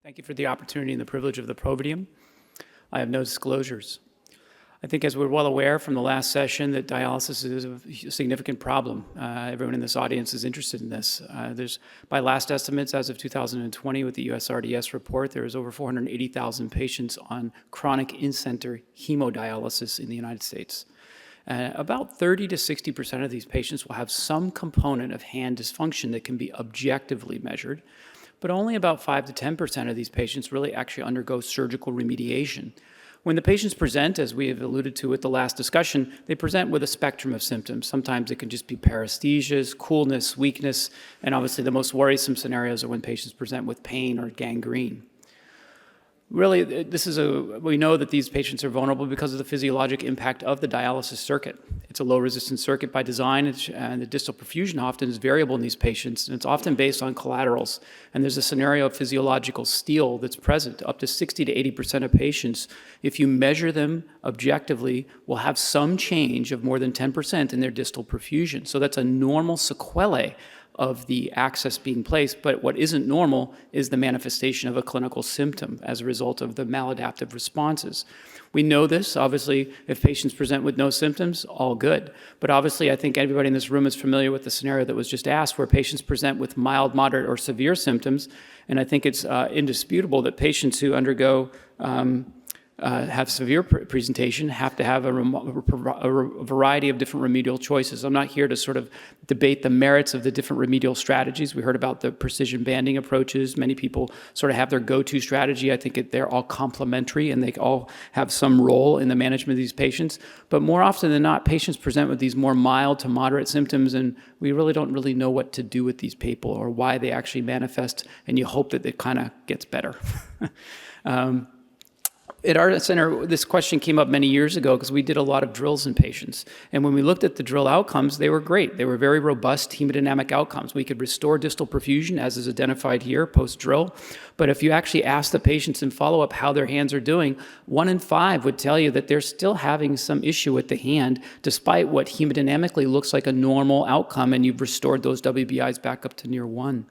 Thank you for the opportunity and the privilege of the podium. I have no disclosures. I think as we're well aware from the last session that dialysis is a significant problem. Everyone in this audience is interested in this. By last estimates, as of 2020 with the USRDS report, there is over 480,000 patients on chronic in-center hemodialysis in the United States. About 30 to 60% of these patients will have some component of hand dysfunction that can be objectively measured, but only about 5 to 10% of these patients really actually undergo surgical remediation. When the patients present, as we have alluded to with the last discussion, they present with a spectrum of symptoms. Sometimes it can just be paresthesias, coolness, weakness, and obviously the most worrisome scenarios are when patients present with pain or gangrene. Really, we know that these patients are vulnerable because of the physiologic impact of the dialysis circuit. It's a low-resistance circuit by design, and the distal perfusion often is variable in these patients, and it's often based on collaterals. And there's a scenario of physiological steal that's present. Up to 60 to 80% of patients, if you measure them objectively, will have some change of more than 10% in their distal perfusion. So that's a normal sequelae of the access being placed, but what isn't normal is the manifestation of a clinical symptom as a result of the maladaptive responses. We know this, obviously, if patients present with no symptoms, all good. But obviously, I think everybody in this room is familiar with the scenario that was just asked where patients present with mild, moderate, or severe symptoms, and I think it's indisputable that patients who undergo have severe presentation have to have a variety of different remedial choices. I'm not here to sort of debate the merits of the different remedial strategies. We heard about the precision banding approaches. Many people sort of have their go-to strategy. I think they're all complementary and they all have some role in the management of these patients. But more often than not, patients present with these more mild to moderate symptoms, and we really don't know what to do with these people or why they actually manifest, and you hope that it kind of gets better. At our center, this question came up many years ago because we did a lot of drills in patients. And when we looked at the drill outcomes, they were great. They were very robust hemodynamic outcomes. We could restore distal perfusion, as is identified here, post-drill. But if you actually ask the patients in follow-up how their hands are doing, 1 in 5 would tell you that they're still having some issue with the hand, despite what hemodynamically looks like a normal outcome, and you've restored those WBIs back up to near 1.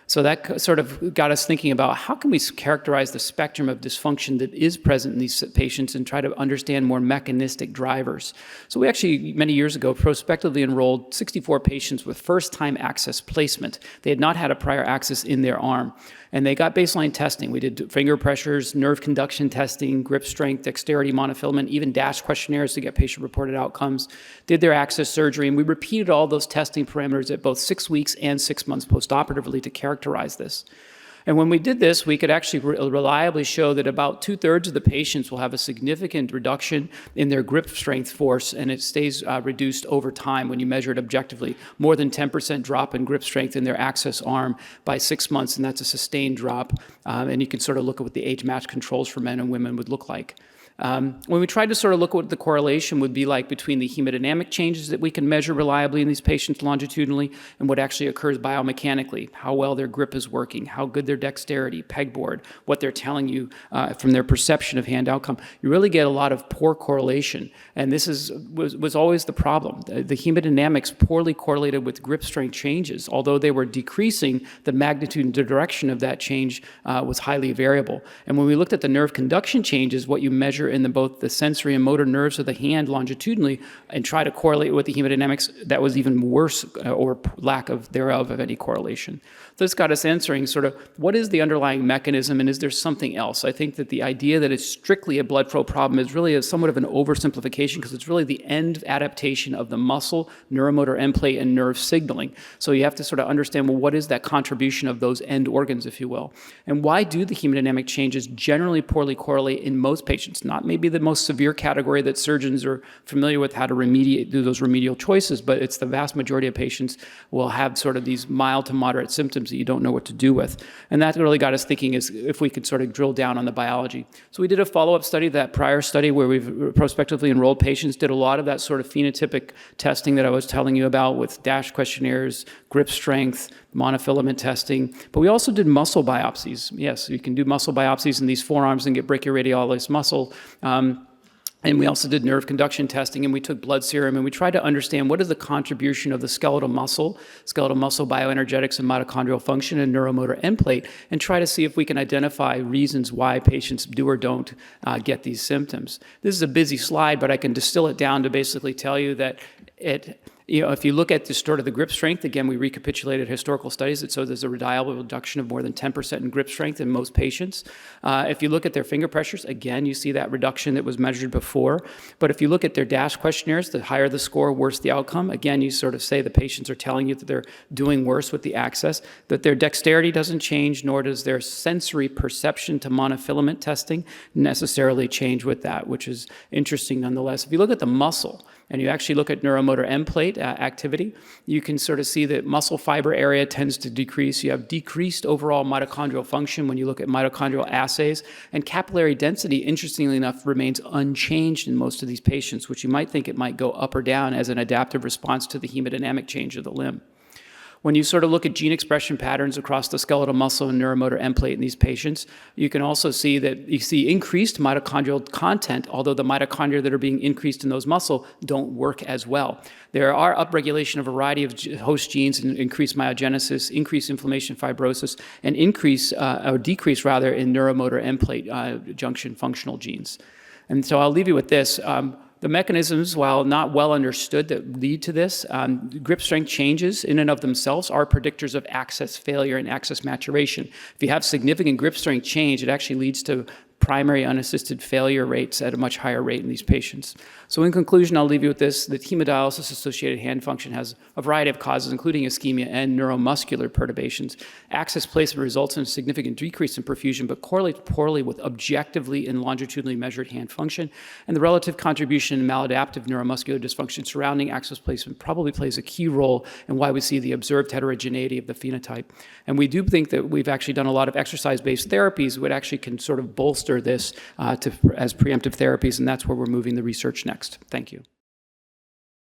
So that sort of got us thinking about how can we characterize the spectrum of dysfunction that is present in these patients and try to understand more mechanistic drivers. So we actually, many years ago, prospectively enrolled 64 patients with first-time access placement. They had not had a prior access in their arm. And they got baseline testing. We did finger pressures, nerve conduction testing, grip strength, dexterity, monofilament, even DASH questionnaires to get patient-reported outcomes, did their access surgery, and we repeated all those testing parameters at both 6 weeks and 6 months postoperatively to characterize this. And when we did this, we could actually reliably show that about 2/3 of the patients will have a significant reduction in their grip strength force, and it stays reduced over time when you measure it objectively. More than 10% drop in grip strength in their access arm by 6 months, and that's a sustained drop. And you can sort of look at what the age-matched controls for men and women would look like. When we tried to sort of look at what the correlation would be like between the hemodynamic changes that we can measure reliably in these patients longitudinally and what actually occurs biomechanically, how well their grip is working, how good their dexterity, pegboard, what they're telling you from their perception of hand outcome, you really get a lot of poor correlation. And this was always the problem. The hemodynamics poorly correlated with grip strength changes. Although they were decreasing, the magnitude and direction of that change was highly variable. And when we looked at the nerve conduction changes, what you measure in both the sensory and motor nerves of the hand longitudinally and try to correlate with the hemodynamics, that was even worse or lack of thereof of any correlation. So this got us answering sort of what is the underlying mechanism and is there something else? I think that the idea that it's strictly a blood flow problem is really somewhat of an oversimplification because it's really the end adaptation of the muscle, neuromotor end plate, and nerve signaling. So you have to sort of understand, well, what is that contribution of those end organs, if you will? And why do the hemodynamic changes generally poorly correlate in most patients? Not maybe the most severe category that surgeons are familiar with how to do those remedial choices, but it's the vast majority of patients will have sort of these mild to moderate symptoms that you don't know what to do with. And that really got us thinking is if we could sort of drill down on the biology. So we did a follow-up study, that prior study where we've prospectively enrolled patients, did a lot of that sort of phenotypic testing that I was telling you about with DASH questionnaires, grip strength, monofilament testing, but we also did muscle biopsies. Yes, you can do muscle biopsies in these forearms and get brachioradialis muscle. And we also did nerve conduction testing, and we took blood serum, and we tried to understand what is the contribution of the skeletal muscle bioenergetics and mitochondrial function and neuromotor end plate, and try to see if we can identify reasons why patients do or don't get these symptoms. This is a busy slide, but I can distill it down to basically tell you that if you look at the sort of the grip strength, again, we recapitulated historical studies that show there's a reliable reduction of more than 10% in grip strength in most patients. If you look at their finger pressures, again, you see that reduction that was measured before. But if you look at their DASH questionnaires, the higher the score, worse the outcome. Again, you sort of say the patients are telling you that they're doing worse with the access, that their dexterity doesn't change, nor does their sensory perception to monofilament testing necessarily change with that, which is interesting nonetheless. If you look at the muscle, and you actually look at neuromotor end plate activity, you can sort of see that muscle fiber area tends to decrease. You have decreased overall mitochondrial function when you look at mitochondrial assays, and capillary density, interestingly enough, remains unchanged in most of these patients, which you might think it might go up or down as an adaptive response to the hemodynamic change of the limb. When you sort of look at gene expression patterns across the skeletal muscle and neuromotor end plate in these patients, you can also see that you see increased mitochondrial content, although the mitochondria that are being increased in those muscle don't work as well. There are upregulation of a variety of host genes and increased myogenesis, increased inflammation, fibrosis, and decrease rather in neuromotor end plate junction functional genes. And so I'll leave you with this. The mechanisms, while not well understood, that lead to this, grip strength changes in and of themselves are predictors of access failure and access maturation. If you have significant grip strength change, it actually leads to primary unassisted failure rates at a much higher rate in these patients. So in conclusion, I'll leave you with this, that hemodialysis-associated hand function has a variety of causes, including ischemia and neuromuscular perturbations. Access placement results in a significant decrease in perfusion, but correlates poorly with objectively and longitudinally measured hand function. And the relative contribution in maladaptive neuromuscular dysfunction surrounding access placement probably plays a key role in why we see the observed heterogeneity of the phenotype. And we do think that we've actually done a lot of exercise-based therapies which actually can sort of bolster this as preemptive therapies, and that's where we're moving the research next. Thank you.